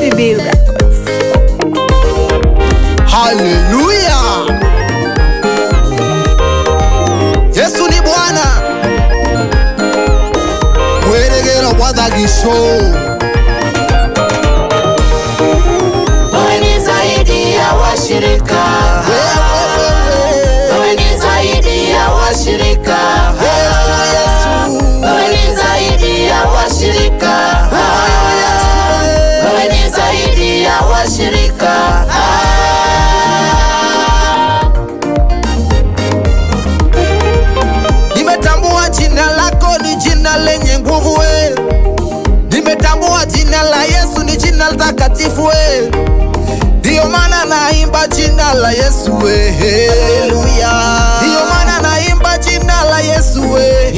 SVB Records. Hallelujah. Yesu ni Bwana. Mweregero bwaza gisho. Wewe ni zaidi ya washirika. Wewe ni zaidi ya washirika. Wewe ni zaidi ya washirika. Wewe ni zaidi ya washirika. Nimetambua jina lako ni jina lenye nguvu we. Nimetambua jina la Yesu ni jina takatifu we. Ndio maana naimba jina la Yesu we. Hallelujah. Ndio maana naimba jina la Yesu we.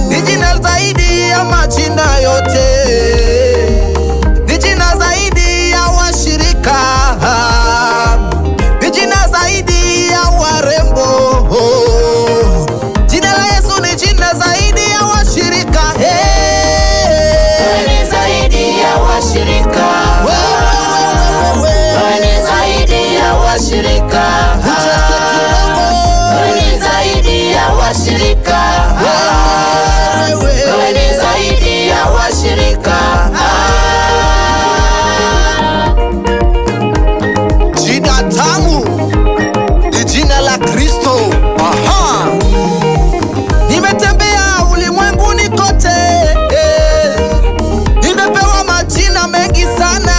Ni jina zaidi ya majina yote. Ni jina zaidi ya washirika. Ni jina zaidi ya warembo. Jina la Yesu ni jina zaidi ya washirika. Wewe ni zaidi ya washirika. Wewe ni zaidi ya washirika. Wewe ni zaidi ya washirika. Wewe ni zaidi ya washirika. Jina tamu ni jina la Kristo. Aha. Nimetembea ulimwenguni kote, nimepewa majina mengi sana.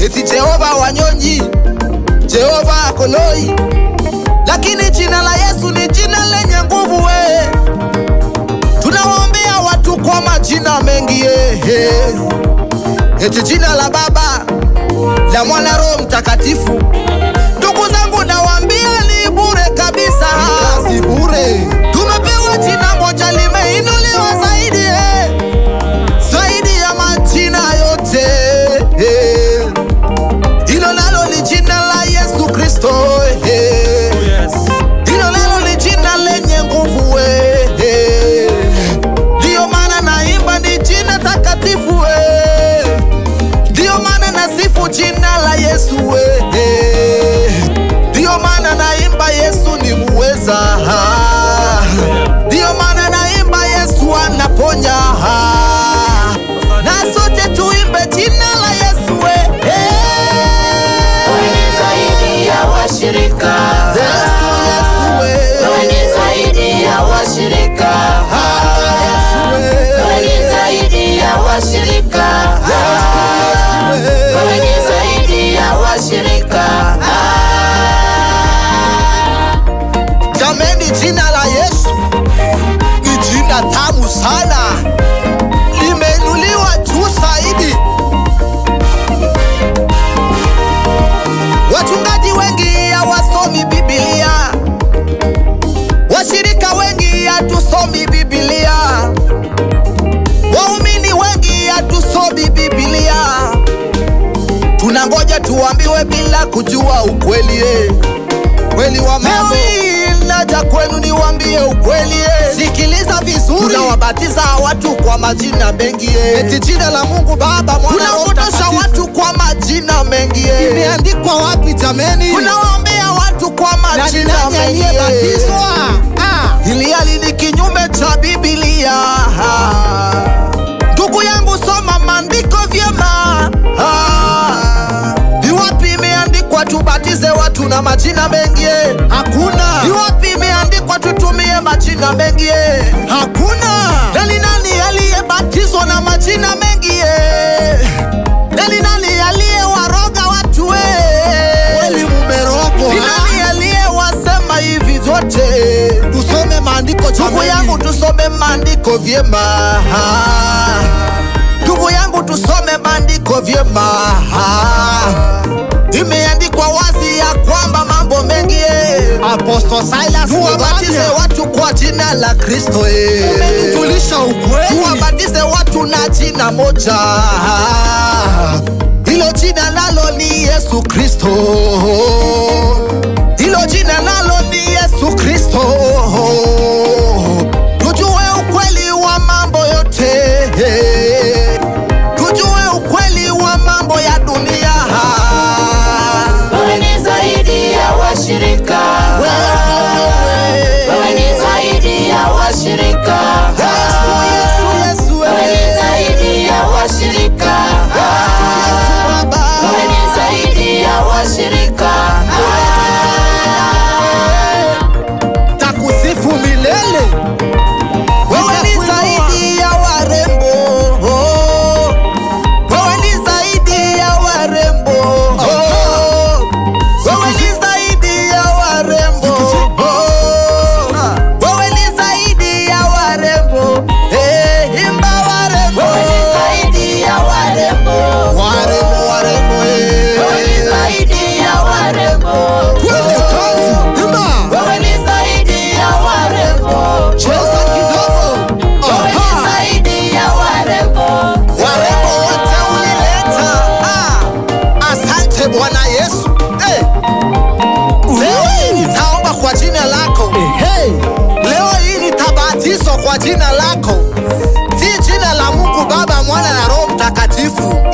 Eti Jehova Wanyonyi, Jehova Koloi, lakini jina la Yesu ni jina lenye nguvu we. Tunawaombea watu kwa majina mengi eti jina la Baba, la Mwana, Roho Mtakatifu. Ndugu zangu nawaambia ni bure kabisa, si bure. Tumepewa jina moja limeinuliwa zaidi zaidi ya majina yote. Hilo nalo ni jina la Yesu Kristo. Hilo nalo ni jina lenye nguvu we. Ndio maana naimba ni jina takatifu we. Ndio maana nasifu jina la Yesu we. Ndio maana naimba Yesu ni muweza. Ndio maana naimba Yesu anaponya. Na sote tuimbe jina la Yesu we. Wewe ni zaidi ya washirika. Wewe ni zaidi ya washirika. Wewe ni zaidi ya washirika. Wewe ni zaidi ya washirika. Jameni, jina la Yesu ni jina tamu sana, limeinuliwa juu zaidi. Wachungaji wengi hawasomi Biblia, washirika wengi hatusomi Biblia, waumini wengi hatusomi Biblia. Tunangoja tuambiwe bila kujua ukweli kweli wa mambo. Naja kwenu niwaambie ukweli sikiliza vizuri. Tunawabatiza watu kwa majina mengi eti jina la Mungu Baba, Mwana, Roho Mtakatifu. Tunafundisha watu kwa majina mengi. Imeandikwa wapi jameni? Tunawaombea watu kwa majina mengi. Hili hali ni kinyume cha Biblia. Ndugu yangu, soma maandiko vyema. Ni wapi imeandikwa tubatize watu na majina mengi? Hakuna. Ni wapi imeandikwa tutumie majina mengi? Hakuna. Nani aliyebatizwa na majina mengi? Nani aliyewaroga watu we? Kweli mumerogwa. Nani aliyewasema hivi vyote? Tusome maandiko jamani. Ndugu yangu, tusome maandiko vyema. Ndugu yangu, tusome maandiko vyema. Imeandikwa wazi ya kwamba mambo mengi Apostle Silas, tuwabatize watu kwa jina la Kristo umetujulisha ukweli. Tuwabatize watu na jina moja, hilo jina nalo ni Yesu Kristo. Hilo jina nalo ni Yesu Kristo. Tujue ukweli wa mambo yote.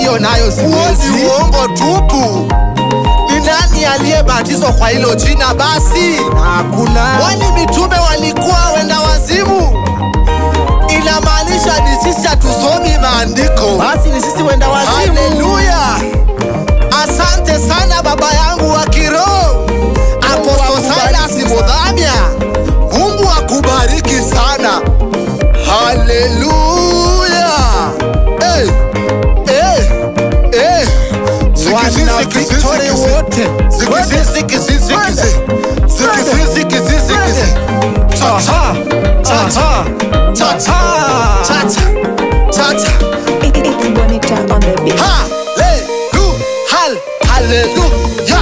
hiyo nayo siwezi. Ni uongo tupu. Ni nani aliyebatizwa kwa hilo jina basi? Hakuna. Wani mitume walikuwa wenda wazimu? Inamaanisha ni sisi hatusomi maandiko. Basi ni sisi wenda wazimu. Haleluya. Asante sana baba yangu wa kiroho Apostle Silas Mudhamia. Mungu akubariki sana. Haleluya. Victory wote. It's Bonita on the beat. Hallelujah.